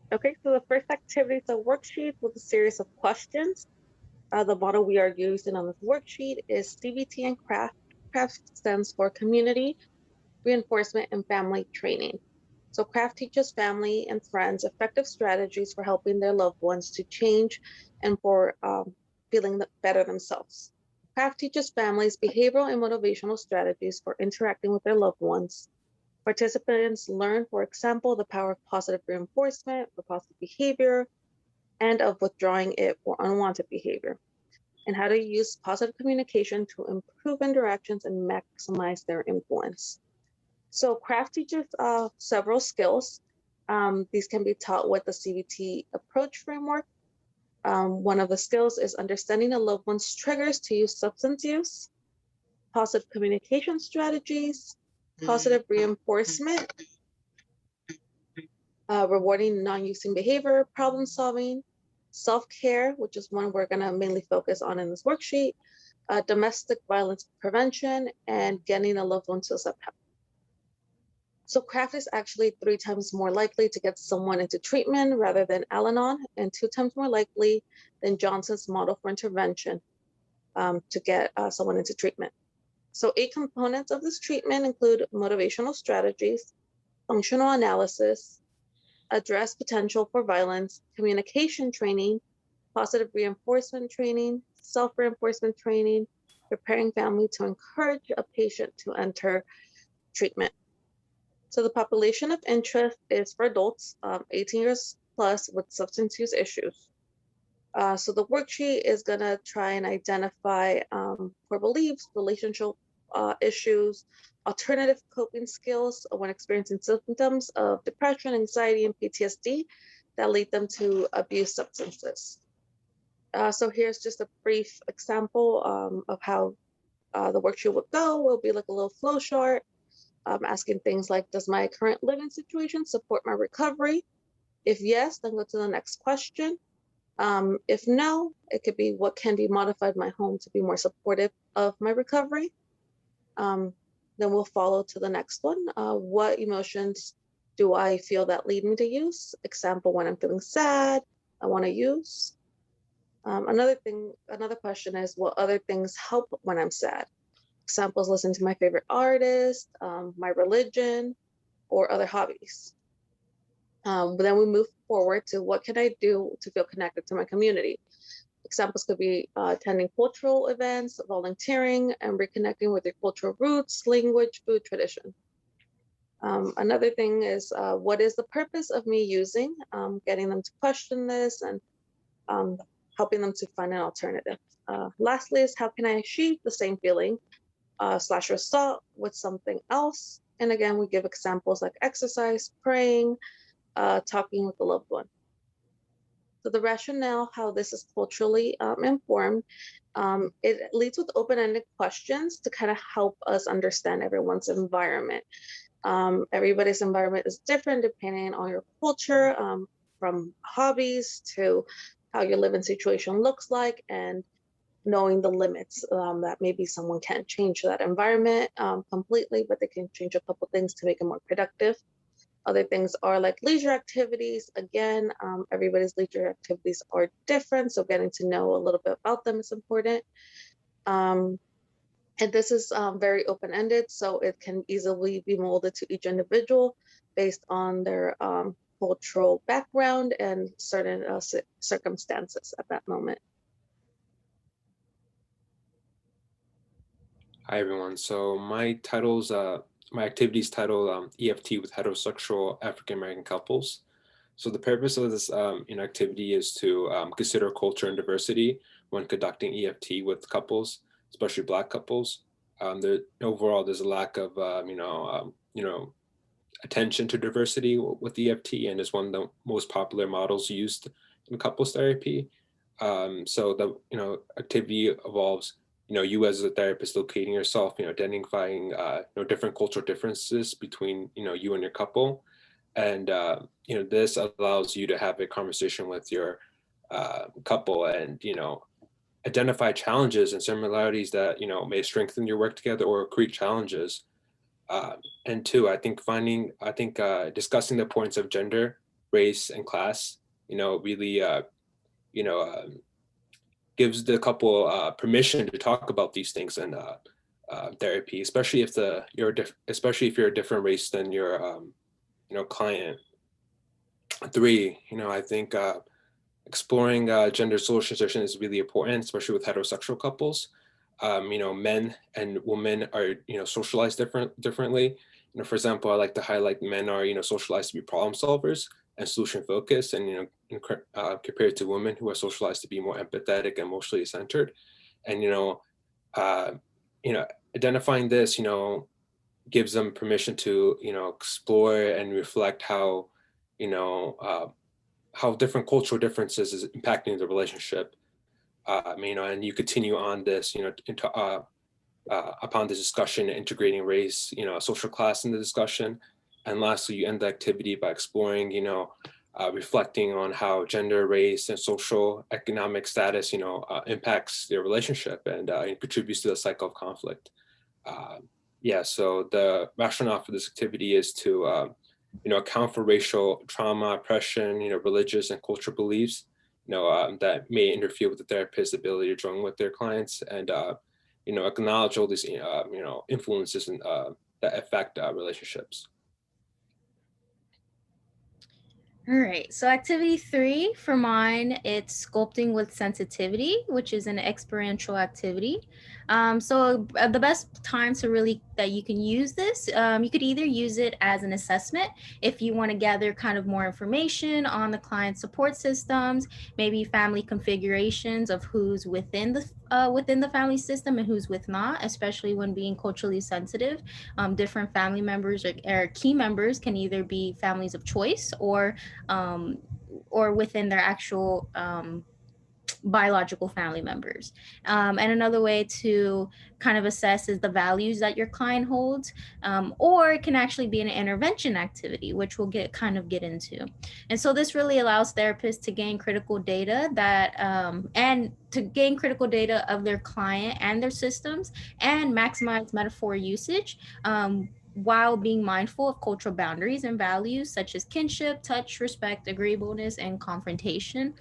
Okay, so the first activity is a worksheet with a series of questions. The model we are using on this worksheet is CBT and CRAFT. CRAFT stands for Community Reinforcement and Family Training. So CRAFT teaches family and friends effective strategies for helping their loved ones to change and for feeling better themselves. CRAFT teaches families behavioral and motivational strategies for interacting with their loved ones. Participants learn, for example, the power of positive reinforcement for positive behavior and of withdrawing it for unwanted behavior, and how to use positive communication to improve interactions and maximize their influence. So, craft teaches several skills. These can be taught with the CBT approach framework. One of the skills is understanding a loved one's triggers to use substance use, positive communication strategies, positive reinforcement, rewarding non-using behavior, problem solving, self-care, which is one we're going to mainly focus on in this worksheet, domestic violence prevention, and getting a loved one to accept help. So craft is actually 3 times more likely to get someone into treatment rather than Al-Anon, and 2 times more likely than Johnson's model for intervention to get someone into treatment. So 8 components of this treatment include motivational strategies, functional analysis, address potential for violence, communication training, positive reinforcement training, self reinforcement training, preparing family to encourage a patient to enter treatment. So the population of interest is for adults 18 years plus with substance use issues. So the worksheet is going to try and identify core beliefs, relationship issues, alternative coping skills when experiencing symptoms of depression, anxiety, and PTSD that lead them to abuse substances. So here's just a brief example of how the worksheet would go. Will be like a little flow chart, asking things like, does my current living situation support my recovery? If yes, then go to the next question. If no, it could be what can be modified in my home to be more supportive of my recovery. Um, then we'll follow to the next one. What emotions do I feel that lead me to use? Example, when I'm feeling sad, I want to use. Another question is, what other things help when I'm sad? Examples, listen to my favorite artist, my religion, or other hobbies. But then we move forward to what can I do to feel connected to my community? Examples could be attending cultural events, volunteering, and reconnecting with your cultural roots, language, food, tradition. Another thing is what is the purpose of me using? Getting them to question this and um, helping them to find an alternative. Lastly is how can I achieve the same feeling slash result with something else? And again, we give examples like exercise, praying, talking with a loved one. So the rationale, how this is culturally informed, it leads with open-ended questions to kind of help us understand everyone's environment. Everybody's environment is different depending on your culture, from hobbies to how your living situation looks like, and knowing the limits that maybe someone can't change that environment completely, but they can change a couple things to make it more productive. Other things are like leisure activities. Again, everybody's leisure activities are different, so getting to know a little bit about them is important. Um, and this is very open-ended, so it can easily be molded to each individual based on their cultural background and certain circumstances at that moment. Hi everyone. So my activities title EFT with heterosexual African American couples. So the purpose of this activity is to consider culture and diversity when conducting EFT with couples, especially Black couples. Overall, there's a lack of attention to diversity with EFT, and is one of the most popular models used in couples therapy. So the activity involves you as a therapist locating yourself, identifying different cultural differences between you and your couple, and this allows you to have a conversation with your couple, and identify challenges and similarities that may strengthen your work together or create challenges. And two, I think discussing the points of gender race, and class, really, gives the couple permission to talk about these things in therapy, especially if especially if you're a different race than your client. Three, I think exploring gender social transition is really important, especially with heterosexual couples. Men and women are socialized differently. For example, I like to highlight men are socialized to be problem solvers and solution focused, and compared to women who are socialized to be more empathetic, emotionally centered, and uh, identifying this gives them permission to explore and reflect you know uh, how different cultural differences is impacting the relationship. And you continue on this, into, upon this discussion, integrating race, social class in the discussion. And lastly, you end the activity by exploring, reflecting on how gender, race, and social economic status, impacts their relationship and contributes to the cycle of conflict. Uh, yeah, so the rationale for this activity is to account for racial trauma, oppression, religious and cultural beliefs, that may interfere with the therapist's ability to join with their clients, and acknowledge all these influences and that affect relationships. All right, so activity 3 for mine, it's sculpting with sensitivity, which is an experiential activity. The best time to really that you can use this, you could either use it as an assessment if you want to gather kind of more information on the client support systems, maybe family configurations of who's within the family system and who's with not, especially when being culturally sensitive. Different family members or key members can either be families of choice um, or within their actual biological family members. And another way to kind of assess is the values that your client holds, or it can actually be an intervention activity, which we'll get into. And so this really allows therapists to gain critical data of their client and their systems, and maximize metaphor usage. While being mindful of cultural boundaries and values such as kinship, touch, respect, agreeableness, and confrontation.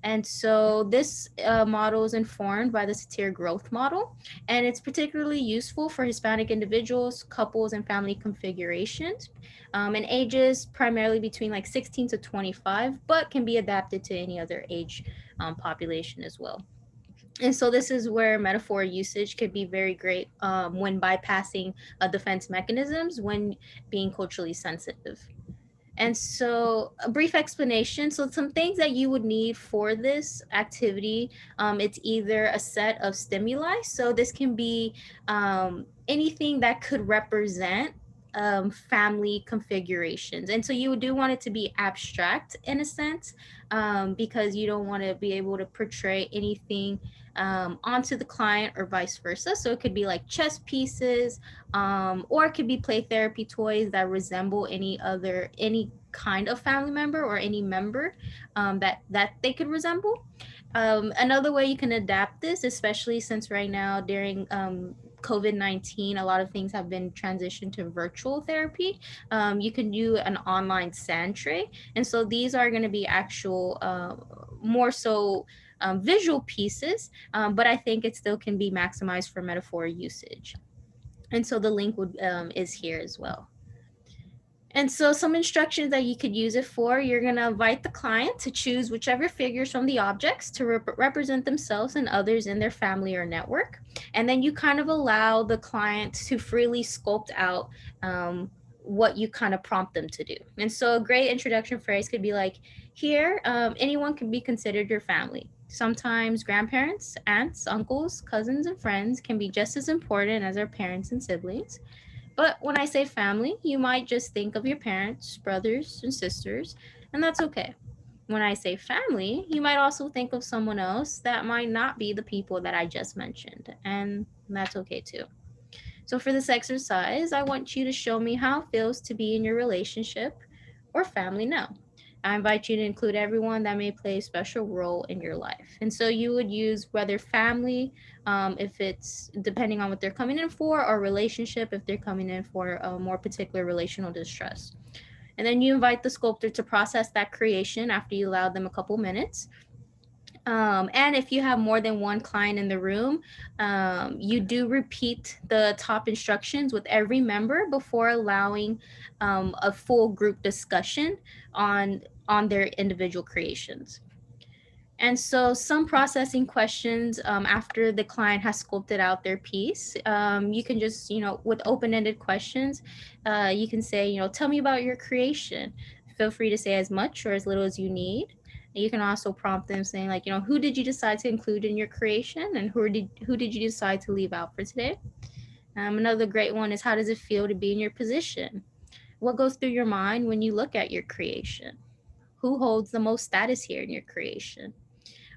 And so this model is informed by the Satir growth model, and it's particularly useful for Hispanic individuals, couples, and family configurations, and ages primarily between like 16 to 25, but can be adapted to any other age population as well. And so this is where metaphor usage could be very great when bypassing defense mechanisms when being culturally sensitive. And so, a brief explanation. So, some things that you would need for this activity, it's either a set of stimuli. So, this can be anything that could represent family configurations. And so, you do want it to be abstract in a sense, because you don't want to be able to portray anything onto the client or vice versa. So, it could be like chess pieces, or it could be play therapy toys that resemble any kind of family member or any member that they could resemble. Another way you can adapt this, especially since right now during COVID-19, a lot of things have been transitioned to virtual therapy. You can do an online sand tray, and so these are going to be actual, more so visual pieces, but I think it still can be maximized for metaphor usage. And so the link would is here as well. And so some instructions that you could use it for, you're going to invite the client to choose whichever figures from the objects to represent themselves and others in their family or network. And then you kind of allow the client to freely sculpt out what you kind of prompt them to do. And so a great introduction phrase could be like, here, anyone can be considered your family. Sometimes grandparents, aunts, uncles, cousins, and friends can be just as important as our parents and siblings. But when I say family, you might just think of your parents, brothers, and sisters, and that's okay. When I say family, you might also think of someone else that might not be the people that I just mentioned, and that's okay too. So, for this exercise, I want you to show me how it feels to be in your relationship or family now. I invite you to include everyone that may play a special role in your life. And so you would use whether family, if it's depending on what they're coming in for, or relationship if they're coming in for a more particular relational distress. And then you invite the sculptor to process that creation after you allow them a couple minutes. And if you have more than one client in the room, you do repeat the top instructions with every member before allowing a full group discussion on their individual creations. And so some processing questions after the client has sculpted out their piece, you can just, with open-ended questions, you can say, tell me about your creation. Feel free to say as much or as little as you need. And you can also prompt them saying like, who did you decide to include in your creation, and who did you decide to leave out for today? Another great one is, how does it feel to be in your position? What goes through your mind when you look at your creation? Who holds the most status here in your creation?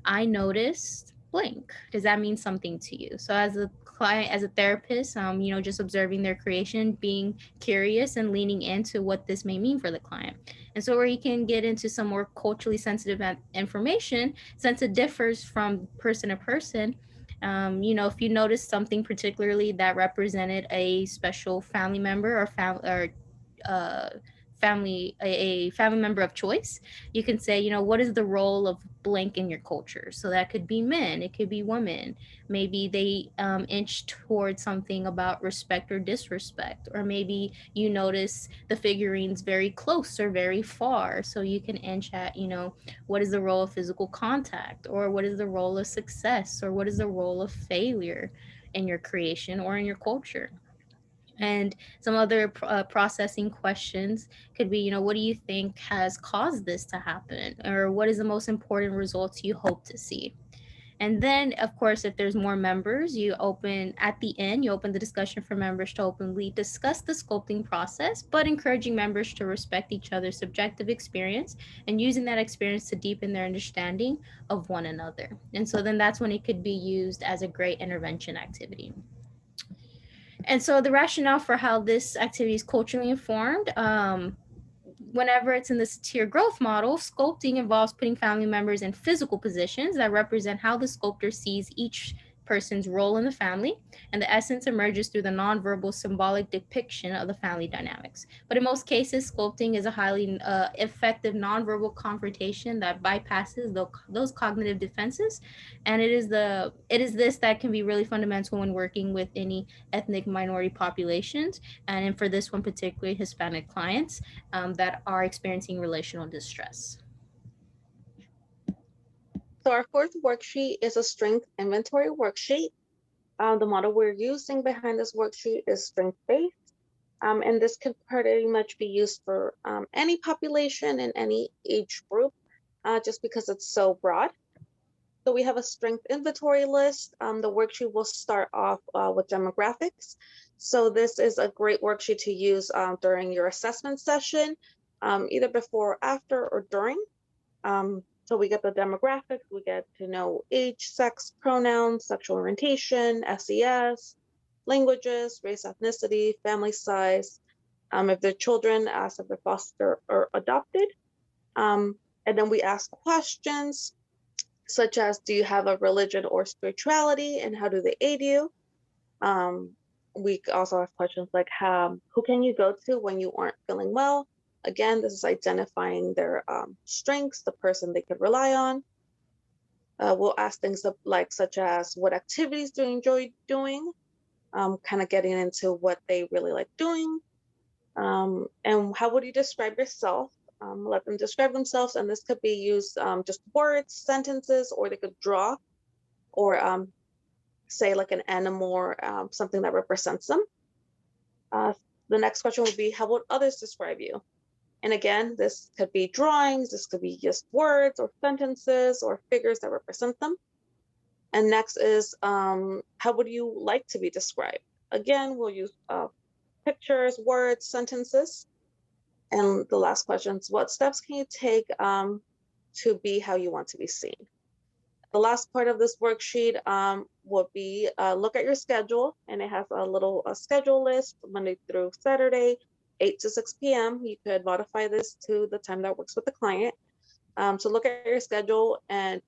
I noticed blank. Does that mean something to you? So as a client, as a therapist, just observing their creation, being curious and leaning into what this may mean for the client. And so where you can get into some more culturally sensitive information, since it differs from person to person, if you notice something particularly that represented a special family member or uh, a family member of choice, you can say, what is the role of blank in your culture? So that could be men, it could be women. Maybe they inch towards something about respect or disrespect, or maybe you notice the figurines very close or very far, so you can inch at, what is the role of physical contact, or what is the role of success, or what is the role of failure in your creation or in your culture. And some other processing questions could be, what do you think has caused this to happen? Or what is the most important results you hope to see? And then, of course, if there's more members, you open the discussion for members to openly discuss the sculpting process, but encouraging members to respect each other's subjective experience and using that experience to deepen their understanding of one another. And so then that's when it could be used as a great intervention activity. And so the rationale for how this activity is culturally informed, whenever it's in the satir growth model, sculpting involves putting family members in physical positions that represent how the sculptor sees each person's role in the family, and the essence emerges through the nonverbal symbolic depiction of the family dynamics. But in most cases, sculpting is a highly effective nonverbal confrontation that bypasses those cognitive defenses, and it is this that can be really fundamental when working with any ethnic minority populations, and for this one particularly, Hispanic clients that are experiencing relational distress. So our fourth worksheet is a strength inventory worksheet. The model we're using behind this worksheet is strength-based, and this can pretty much be used for any population and any age group, just because it's so broad. So we have a strength inventory list. The worksheet will start off with demographics. So this is a great worksheet to use during your assessment session, either before, after, or during. So we get the demographics, we get to know age, sex, pronouns, sexual orientation, SES, languages, race, ethnicity, family size, if they're children, ask if they're foster or adopted. And then we ask questions such as, do you have a religion or spirituality, and how do they aid you? We also ask questions like, who can you go to when you aren't feeling well? Again, this is identifying their strengths, the person they could rely on. We'll ask things such as, what activities do you enjoy doing? Kind of getting into what they really like doing. And how would you describe yourself? Let them describe themselves, and this could be used just words, sentences, or they could draw, or say like an animal or something that represents them. The next question would be, how would others describe you? And again, this could be drawings, this could be just words or sentences or figures that represent them. And next is, how would you like to be described? Again, we'll use pictures, words, sentences. And the last question is, what steps can you take to be how you want to be seen? The last part of this worksheet will be look at your schedule, and it has a little schedule list, Monday through Saturday, 8 to 6 p.m. You could modify this to the time that works with the client. So look at your schedule and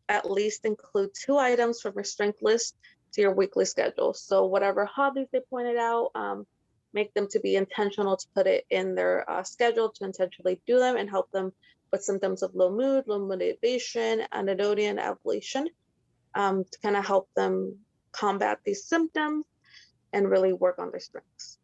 at least include 2 items from your strength list to your weekly schedule. So whatever hobbies they pointed out, make them to be intentional to put it in their schedule to intentionally do them, and help them with symptoms of low mood, low motivation, anhedonia, and ablation, to kind of help them combat these symptoms and really work on their strengths.